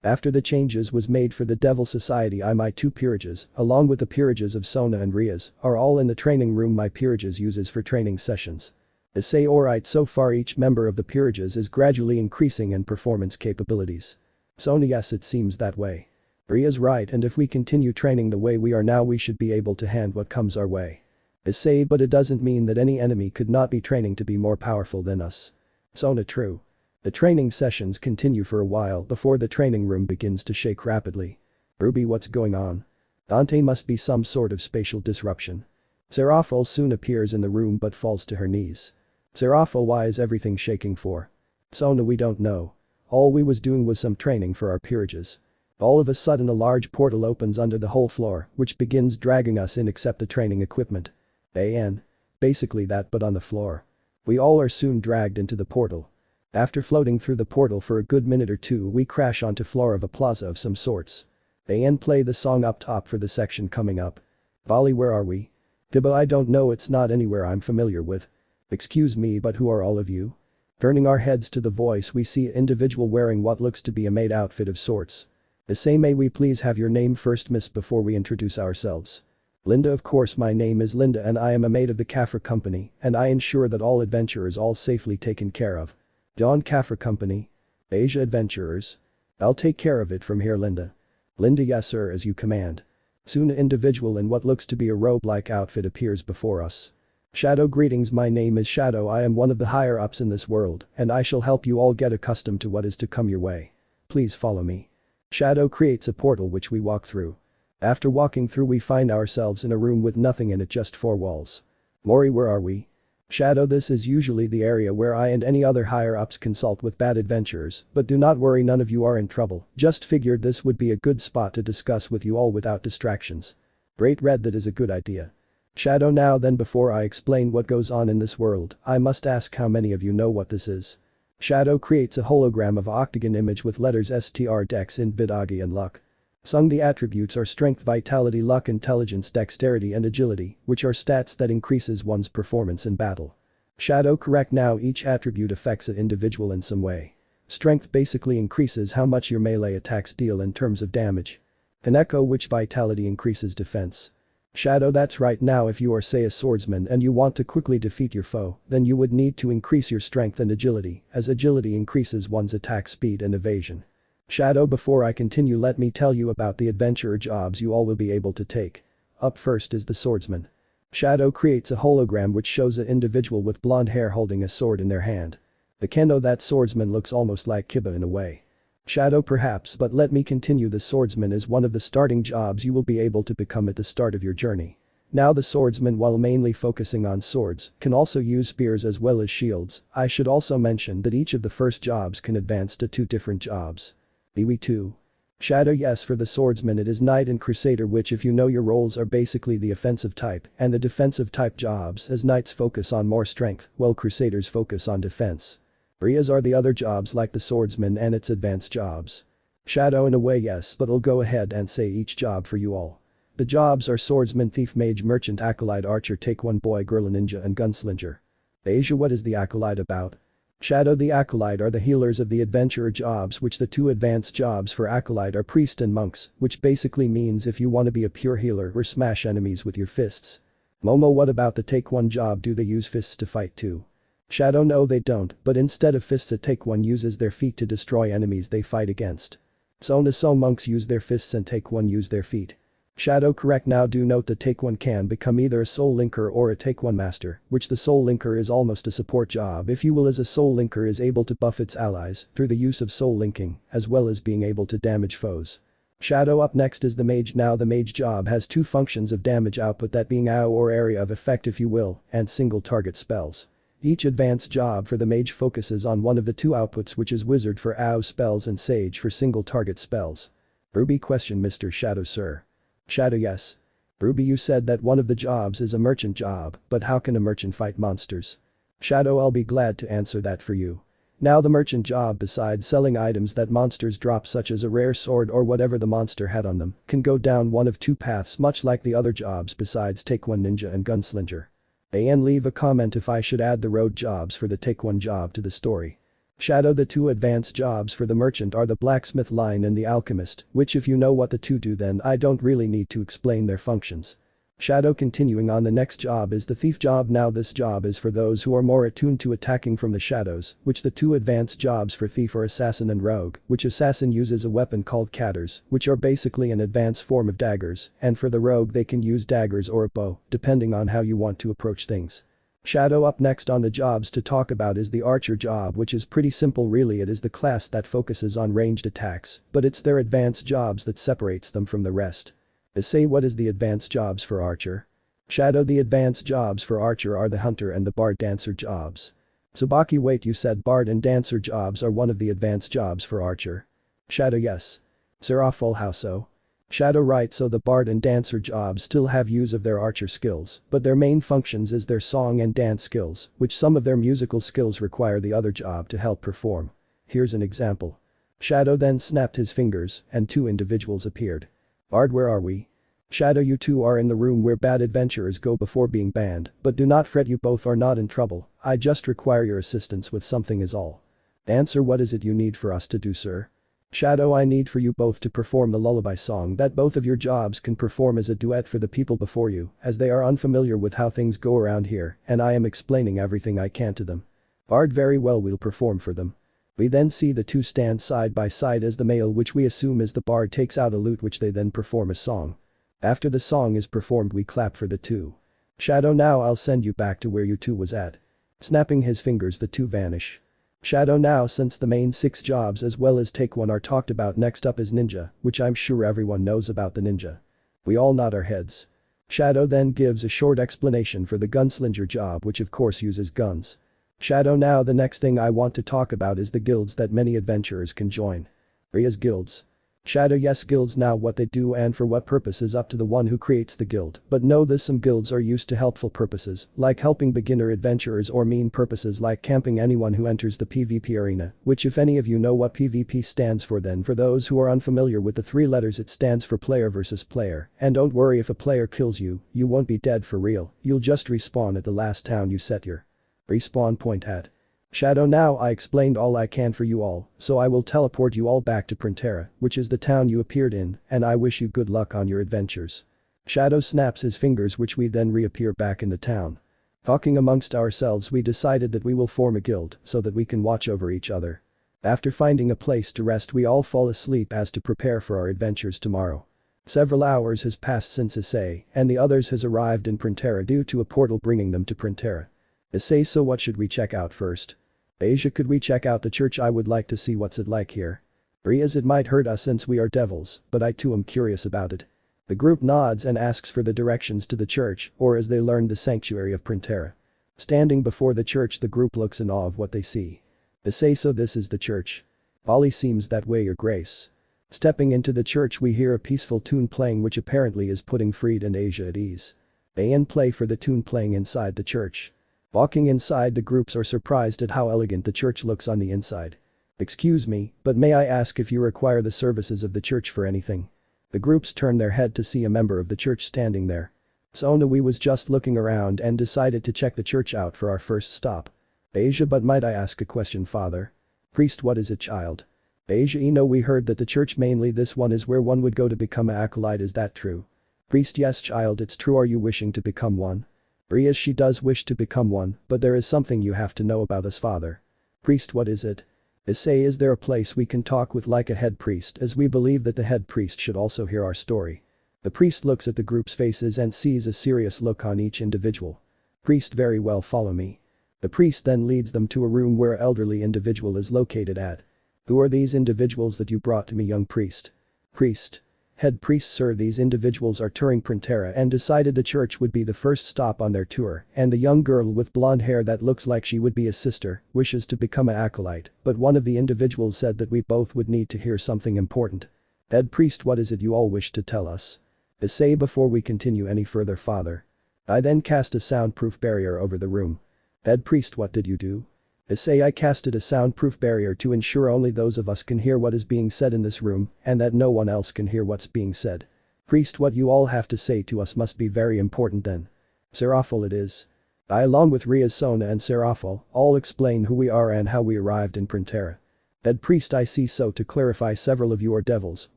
After the changes was made for the Devil Society, my two peerages, along with the peerages of Sona and Rias, are all in the training room my peerages uses for training sessions. Issei alright, so far each member of the peerages is gradually increasing in performance capabilities. Sona, yes, it seems that way. Rias right, and if we continue training the way we are now we should be able to hand what comes our way. Issei, but it doesn't mean that any enemy could not be training to be more powerful than us. Sona, true. The training sessions continue for a while before the training room begins to shake rapidly. Ruby, what's going on? Dante, must be some sort of spatial disruption. Seraphil soon appears in the room but falls to her knees. Seraphil, why is everything shaking for? Sona, we don't know. All we was doing was some training for our peerages. All of a sudden a large portal opens under the whole floor, which begins dragging us in except the training equipment. Basically that, but on the floor. We all are soon dragged into the portal. After floating through the portal for a good minute or two we crash onto floor of a plaza of some sorts. Play the song up top for the section coming up. Volley, where are we? Dibba, I don't know, it's not anywhere I'm familiar with. Excuse me, but who are all of you? Turning our heads to the voice we see an individual wearing what looks to be a maid outfit of sorts. Issei, may we please have your name first, miss, before we introduce ourselves? Linda, of course, my name is Linda and I am a maid of the Kaffir Company and I ensure that all adventurers all safely taken care of. Dawn Kaffir Company? Asia Adventurers? I'll take care of it from here, Linda. Linda, yes sir, as you command. Soon an individual in what looks to be a robe-like outfit appears before us. Shadow, greetings, my name is Shadow, I am one of the higher ups in this world and I shall help you all get accustomed to what is to come your way. Please follow me. Shadow creates a portal which we walk through. After walking through we find ourselves in a room with nothing in it, just four walls. Mori, where are we? Shadow, this is usually the area where I and any other higher ups consult with bad adventurers, but do not worry, none of you are in trouble, just figured this would be a good spot to discuss with you all without distractions. Great Red, that is a good idea. Shadow, now then, before I explain what goes on in this world, I must ask how many of you know what this is. Shadow creates a hologram of octagon image with letters STR, Dex, Int, Vidagi and Luck. Sung, the attributes are Strength, Vitality, Luck, Intelligence, Dexterity and Agility, which are stats that increases one's performance in battle. Shadow, correct, now each attribute affects an individual in some way. Strength basically increases how much your melee attacks deal in terms of damage. Kaneko, which Vitality increases defense. Shadow, that's right, now if you are say a swordsman and you want to quickly defeat your foe, then you would need to increase your strength and agility, as agility increases one's attack speed and evasion. Shadow, before I continue let me tell you about the adventurer jobs you all will be able to take. Up first is the swordsman. Shadow creates a hologram which shows an individual with blonde hair holding a sword in their hand. The kendo, that swordsman looks almost like Kiba in a way. Shadow, perhaps, but let me continue, the swordsman is one of the starting jobs you will be able to become at the start of your journey. Now the swordsman, while mainly focusing on swords, can also use spears as well as shields. I should also mention that each of the first jobs can advance to 2 different jobs. Iwi 2. Shadow, yes, for the swordsman it is Knight and Crusader, which if you know your roles are basically the offensive type and the defensive type jobs, as Knights focus on more strength while Crusaders focus on defense. Rias are the other jobs like the swordsman and its advanced jobs. Shadow, in a way yes, but I'll go ahead and say each job for you all. The jobs are swordsman, thief, mage, merchant, acolyte, archer, take one, boy, girl, ninja and gunslinger. Asia, what is the acolyte about? Shadow, the acolyte are the healers of the adventurer jobs, which the 2 advanced jobs for acolyte are priest and monks, which basically means if you want to be a pure healer or smash enemies with your fists. Momo, what about the take one job, do they use fists to fight too? Shadow, no they don't, but instead of fists a take one uses their feet to destroy enemies they fight against. So monks use their fists and take one use their feet. Shadow, correct, now do note that take one can become either a soul linker or a take one master, which the soul linker is almost a support job if you will, as a soul linker is able to buff its allies through the use of soul linking, as well as being able to damage foes. Shadow, up next is the mage. Now the mage job has 2 functions of damage output, that being AoE or area of effect if you will, and single target spells. Each advanced job for the mage focuses on one of the 2 outputs, which is wizard for AoE spells and sage for single target spells. Ruby, question, Mr. Shadow, sir. Shadow, yes. Ruby, you said that one of the jobs is a merchant job, but how can a merchant fight monsters? Shadow, I'll be glad to answer that for you. Now the merchant job, besides selling items that monsters drop such as a rare sword or whatever the monster had on them, can go down one of two paths much like the other jobs besides Take One Ninja and Gunslinger. And leave a comment if I should add the road jobs for the Take One job to the story. Shadow. The two advanced jobs for the merchant are the blacksmith line and the alchemist, which if you know what the two do then I don't really need to explain their functions. Shadow. Continuing on, the next job is the thief job. Now this job is for those who are more attuned to attacking from the shadows, which the two advanced jobs for thief are assassin and rogue, which assassin uses a weapon called catters, which are basically an advanced form of daggers, and for the rogue they can use daggers or a bow, depending on how you want to approach things. Shadow. Up next on the jobs to talk about is the archer job, which is pretty simple really. It is the class that focuses on ranged attacks, but it's their advanced jobs that separates them from the rest. Issei. What is the advanced jobs for archer? Shadow. The advanced jobs for archer are the hunter and the bard dancer jobs. Tsubaki. Wait, you said bard and dancer jobs are one of the advanced jobs for archer? Shadow. Yes. Seraph. Full how so? Shadow. Right, so the bard and dancer jobs still have use of their archer skills, but their main functions is their song and dance skills, which some of their musical skills require the other job to help perform. Here's an example. Shadow then snapped his fingers and two individuals appeared. Bard, where are we? Shadow. You two are in the room where bad adventurers go before being banned, but do not fret, you both are not in trouble, I just require your assistance with something is all. Dancer. What is it you need for us to do, sir? Shadow. I need for you both to perform the lullaby song that both of your jobs can perform as a duet for the people before you, as they are unfamiliar with how things go around here and I am explaining everything I can to them. Bard. Very well, we'll perform for them. We then see the two stand side by side as the male, which we assume is the bard, takes out a lute which they then perform a song. After the song is performed we clap for the two. Shadow. Now I'll send you back to where you two was at. Snapping his fingers the two vanish. Shadow. Now since the main 6 jobs as well as Take One are talked about, next up is ninja, which I'm sure everyone knows about the ninja. We all nod our heads. Shadow then gives a short explanation for the gunslinger job, which of course uses guns. Shadow. Now the next thing I want to talk about is the guilds that many adventurers can join. Ria's guilds. Shadow. Yes, guilds. Now what they do and for what purpose is up to the one who creates the guild, but know this: some guilds are used to helpful purposes, like helping beginner adventurers, or mean purposes like camping anyone who enters the PvP arena, which if any of you know what PvP stands for, then for those who are unfamiliar with the 3 letters, it stands for player versus player, and don't worry, if a player kills you, you won't be dead for real, you'll just respawn at the last town you set your respawn point at. Shadow. Now I explained all I can for you all, so I will teleport you all back to Printera, which is the town you appeared in, and I wish you good luck on your adventures. Shadow snaps his fingers, which we then reappear back in the town. Talking amongst ourselves, we decided that we will form a guild so that we can watch over each other. After finding a place to rest we all fall asleep as to prepare for our adventures tomorrow. Several hours has passed since Issei and the others has arrived in Printera due to a portal bringing them to Printera. Issei. So what should we check out first? Asia. Could we check out the church? I would like to see what's it like here. Rias. It might hurt us since we are devils, but I too am curious about it. The group nods and asks for the directions to the church, or as they learn, the sanctuary of Printera. Standing before the church, the group looks in awe of what they see. Issei. So this is the church? Bali. Seems that way, your grace. Stepping into the church we hear a peaceful tune playing, which apparently is putting Freed and Asia at ease. They play for the tune playing inside the church. Walking inside, the groups are surprised at how elegant the church looks on the inside. Excuse me, but may I ask if you require the services of the church for anything? The groups turn their head to see a member of the church standing there. So no, we was just looking around and decided to check the church out for our first stop. Asia. But might I ask a question, father? Priest. What is it, child? Asia. We heard that the church, mainly this one, is where one would go to become an acolyte, is that true? Priest. Yes, child, it's true. Are you wishing to become one? Rias. She does wish to become one, but there is something you have to know about us, father. Priest. What is it? Issei. Is there a place we can talk with, like a head priest, as we believe that the head priest should also hear our story? The priest looks at the group's faces and sees a serious look on each individual. Priest. Very well, follow me. The priest then leads them to a room where an elderly individual is located at. Who are these individuals that you brought to me, young priest? Priest. Head priest. Sir, these individuals are touring Printera and decided the church would be the first stop on their tour, and the young girl with blonde hair that looks like she would be a sister wishes to become an acolyte, but one of the individuals said that we both would need to hear something important. Head priest. What is it you all wish to tell us? Issei. Before we continue any further, father. I then cast a soundproof barrier over the room. Head priest. What did you do? Issei, I casted a soundproof barrier to ensure only those of us can hear what is being said in this room and that no one else can hear what's being said. Priest, what you all have to say to us must be very important then. Seraphil, it is. I, along with Ria, Sona and Seraphil, all explain who we are and how we arrived in Printera. Head priest, I see, so to clarify, several of you are devils,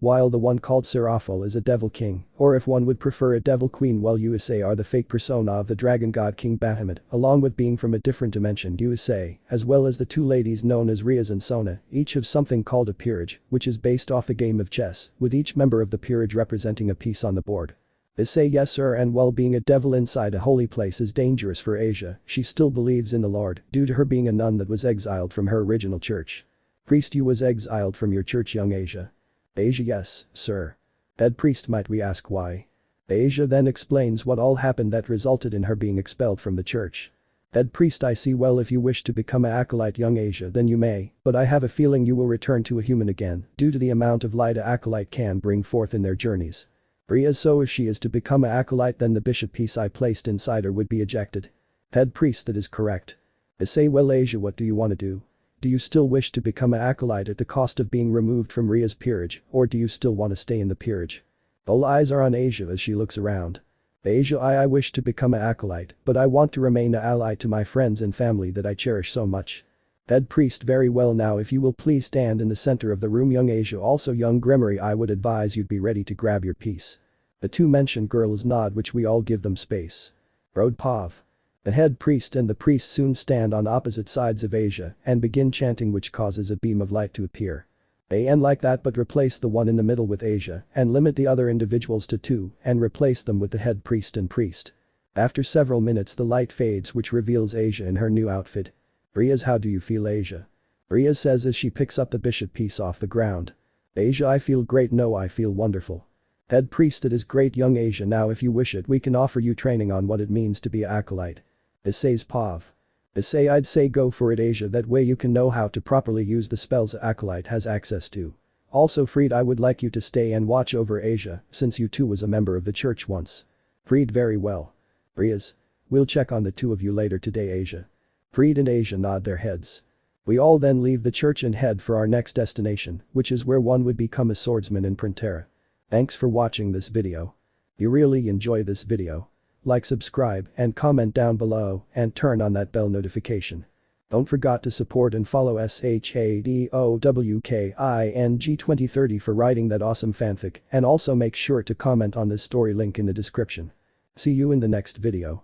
while the one called Seraphil is a devil king, or if one would prefer, a devil queen, while you, Issei, are the fake persona of the dragon god King Bahamut, along with being from a different dimension, you, Issei, as well as the two ladies known as Rias and Sona, each have something called a peerage, which is based off the game of chess, with each member of the peerage representing a piece on the board. Issei, yes sir, and while being a devil inside a holy place is dangerous for Asia, she still believes in the Lord, due to her being a nun that was exiled from her original church. Priest, you was exiled from your church, young Asia. Asia, yes, sir. Head priest, might we ask why? Asia then explains what all happened that resulted in her being expelled from the church. Head priest, I see, well, if you wish to become an acolyte, young Asia, then you may, but I have a feeling you will return to a human again, due to the amount of light an acolyte can bring forth in their journeys. Ria, so if she is to become an acolyte, then the bishop piece I placed inside her would be ejected. Head priest, that is correct. Issei, well Asia, what do you want to do? Do you still wish to become an acolyte at the cost of being removed from Ria's peerage, or do you still want to stay in the peerage? All eyes are on Asia as she looks around. Asia, I wish to become an acolyte, but I want to remain an ally to my friends and family that I cherish so much. Head priest, very well, now if you will please stand in the center of the room, young Asia, also young Grimory, I would advise you'd be ready to grab your piece. The two mentioned girls nod, which we all give them space. Road Pav. The head priest and the priest soon stand on opposite sides of Asia and begin chanting, which causes a beam of light to appear. They end like that, but replace the one in the middle with Asia and limit the other individuals to two and replace them with the head priest and priest. After several minutes the light fades, which reveals Asia in her new outfit. Riaz, how do you feel, Asia? Riaz says as she picks up the bishop piece off the ground. Asia, I feel great, no, I feel wonderful. Head priest, it is great, young Asia, now if you wish it we can offer you training on what it means to be an acolyte. Issei's Pav. Issei, I'd say go for it, Asia, that way you can know how to properly use the spells an acolyte has access to. Also Freed, I would like you to stay and watch over Asia since you too was a member of the church once. Freed, very well. Riaz. We'll check on the two of you later today, Asia. Freed and Asia nod their heads. We all then leave the church and head for our next destination, which is where one would become a swordsman in Printera. Thanks for watching this video. If you really enjoy this video, like, subscribe and comment down below and turn on that bell notification. Don't forget to support and follow SHADOWKING2030 for writing that awesome fanfic, and also make sure to comment on this story, link in the description. See you in the next video.